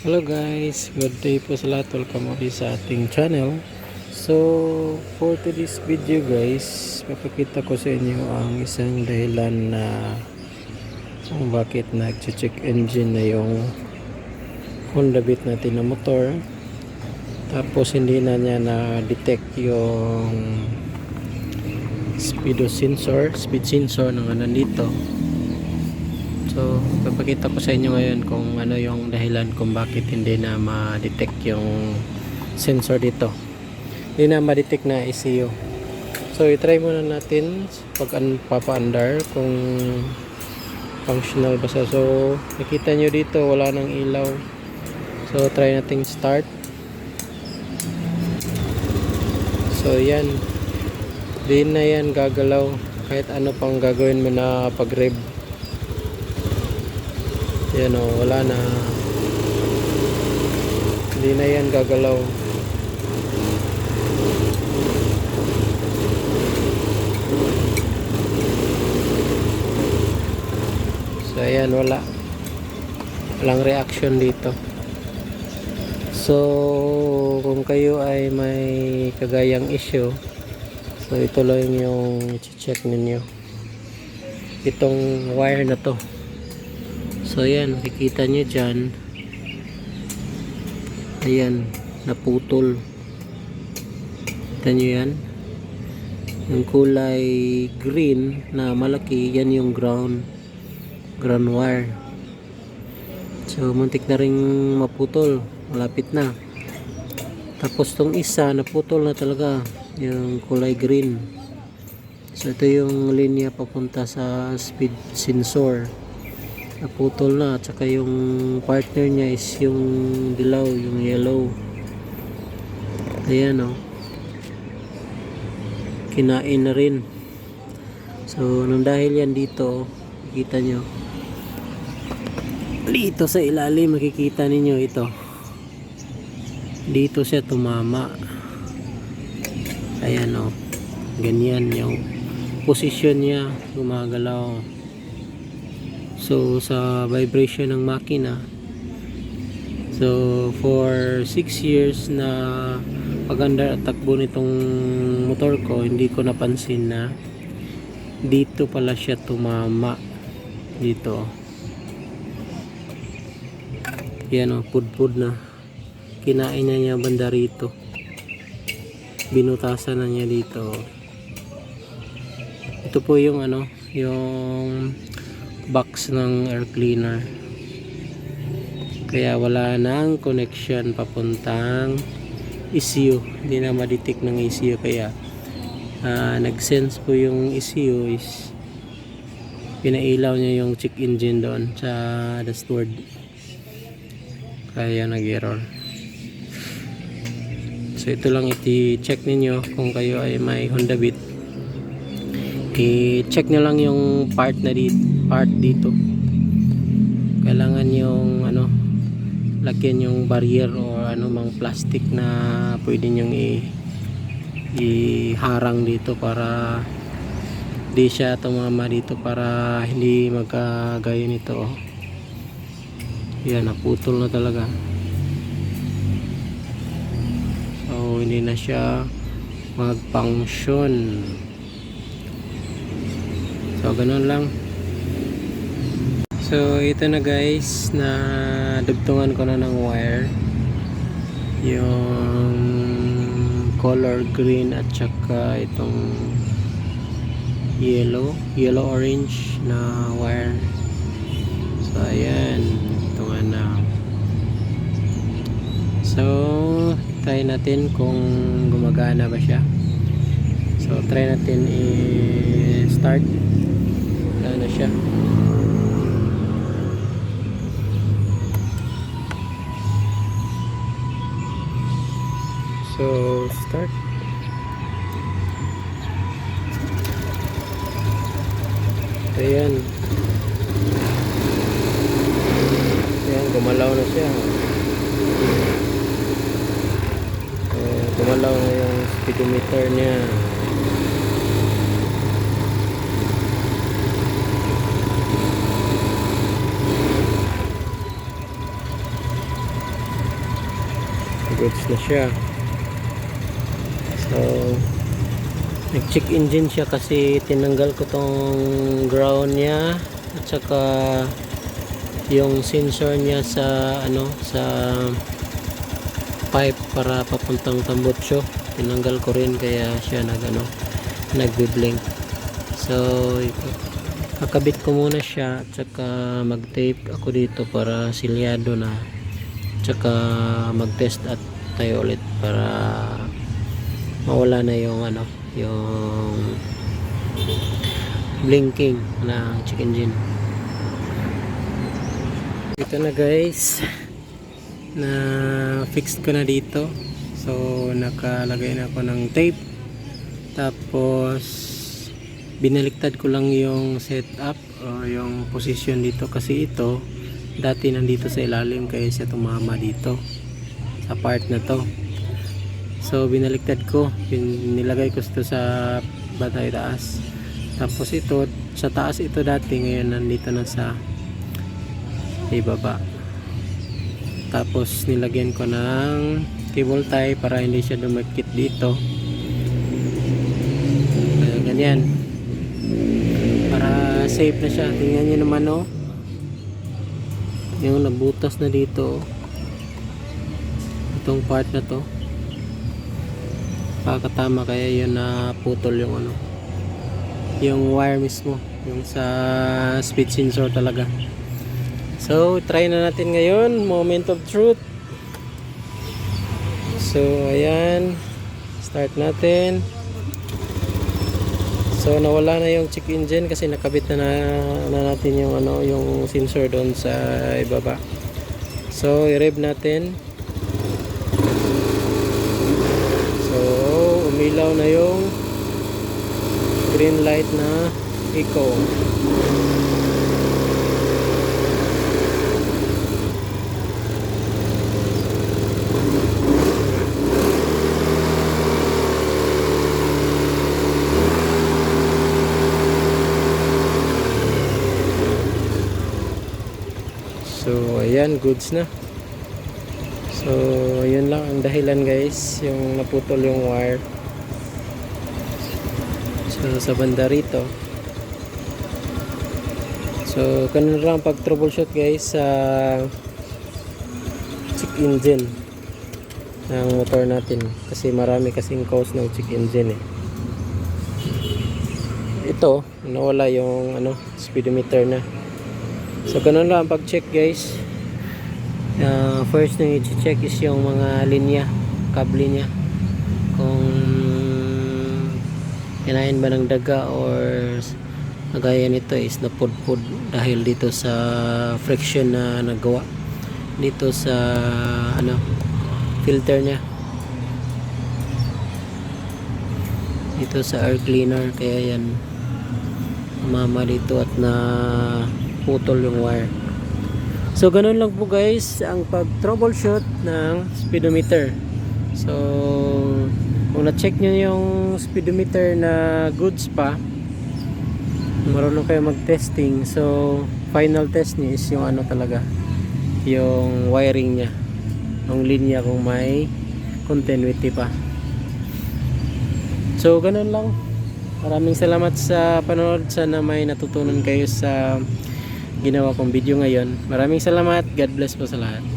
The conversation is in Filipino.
Hello guys, good day po sa lahat. Welcome ulit sa ating channel. So, for today's video guys, papakita ko sa inyo ang isang dahilan na kung bakit nag-check engine na yung Honda Beat natin na motor. Tapos hindi na niya na-detect yung speed sensor na nandito. So, papakita ko sa inyo ngayon kung ano yung dahilan kung bakit hindi na ma-detect yung sensor dito. Hindi na ma-detect na ECU. So, i-try muna natin pag papaandar kung functional ba siya. So, nakita nyo dito wala nang ilaw. So, try natin start. So, yan. Di na yan gagalaw. Kahit ano pang gagawin mo na pag-rev. Yan o, wala na. Hindi na yan gagalaw. So ayan, wala. Walang reaction dito. So kung kayo ay may kagayang issue, so ito lang yung check ninyo. Itong wire na to. So ayan, makikita nyo dyan. Ayan, naputol. Kita nyo yan. Yung kulay green na malaki, yan yung ground wire. So muntik na rin maputol. Malapit na. Tapos tong isa, naputol na talaga. Yung kulay green. So ito yung linya papunta sa speed sensor. Naputol na, at saka yung partner niya is yung dilaw, yung yellow. Ayan o, kinain na rin. So nung dahil yan dito, makikita nyo dito sa ilalim, makikita ninyo ito, dito siya tumama. Ayan o, ganyan yung posisyon niya, gumagalaw. So sa vibration ng makina, so for 6 years na pag-andar at takbo nitong motor ko, hindi ko napansin na dito pala siya tumama. Dito yan o, pudpud na, kinain na niya banda rito, binutasan na niya dito. Ito po yung ano, yung box ng air cleaner, kaya wala nang connection papuntang ECU. Hindi na ma-detect ng ECU, kaya nag-sense po yung ECU is pinailaw niya yung check engine doon sa dashboard, kaya nag-error. So ito lang iti-check ninyo kung kayo ay may Honda Beat. I-check nyo lang yung part dito. Kailangan yung ano, lagyan yung barrier o ano mang plastic na pwede nyong iharang dito para di siya tumama dito, para hindi magkagaya nito. Yan, naputol na talaga. So hindi na siya mag-function. So ganun lang. So ito na guys, na dugtungan ko na ng wire, yung color green at saka itong yellow orange na wire. So ayan, dugtungan na. So try natin kung gumagana ba siya. So try natin i-start. Na siya. So start. Ayan, gumalaw na siya. So gumalaw na yung speedometer niya. goods na siya. So nag-check engine siya kasi tinanggal ko tong ground niya at saka yung sensor niya sa ano, sa pipe para papuntang tambutso. Tinanggal ko rin kaya siya nagbi-blink. So kakabit ko muna siya at saka mag-tape ako dito para silyado na. At saka mag-test at tayo ulit para mawala na yung yung blinking ng check engine. Ito na guys, na fixed ko na dito. So nakalagay na ako ng tape, tapos binaliktad ko lang yung setup o yung position dito kasi ito dati nandito sa ilalim kaya siya tumama dito sa part na to. So binaliktad ko, nilagay ko ito sa batay taas, tapos ito sa taas, ito dati, ngayon nandito na sa ibaba. Tapos nilagyan ko ng cable tie para hindi siya dumikit dito. Ganyan para safe na siya. Tingnan nyo naman yung nabutas na dito, itong part na to pakatama kaya yun na putol yung yung wire mismo, yung sa speed sensor talaga. So try na natin ngayon, moment of truth. So ayan, start natin. So nawala na yung check engine kasi nakabit na natin yung yung sensor doon sa ibaba. So i-rev natin. So umilaw na yung green light na eco. So ayan, goods na. So yun lang ang dahilan guys, yung naputol yung wire sa banda rito. So ganun lang pag troubleshoot guys sa check engine ng motor natin kasi marami kasing cause ng check engine ito nawala yung speedometer na. So ganun lang pag check guys. First na i-check is yung mga linya, kable niya, kung kinain ba ng daga or nagaya nito is napudpud dahil dito sa friction na nagawa dito sa filter niya, dito sa air cleaner, kaya yan mama dito at na putol yung wire. So ganun lang po guys ang pag troubleshoot ng speedometer. So kung na-check nyo yung speedometer na goods pa, marunong kayo mag-testing, so final test nyo is yung talaga yung wiring nya, yung linya kung may continuity pa. So ganun lang. Maraming salamat sa panonood. Sana may natutunan kayo sa ginawa kong video ngayon. Maraming salamat. God bless po sa lahat.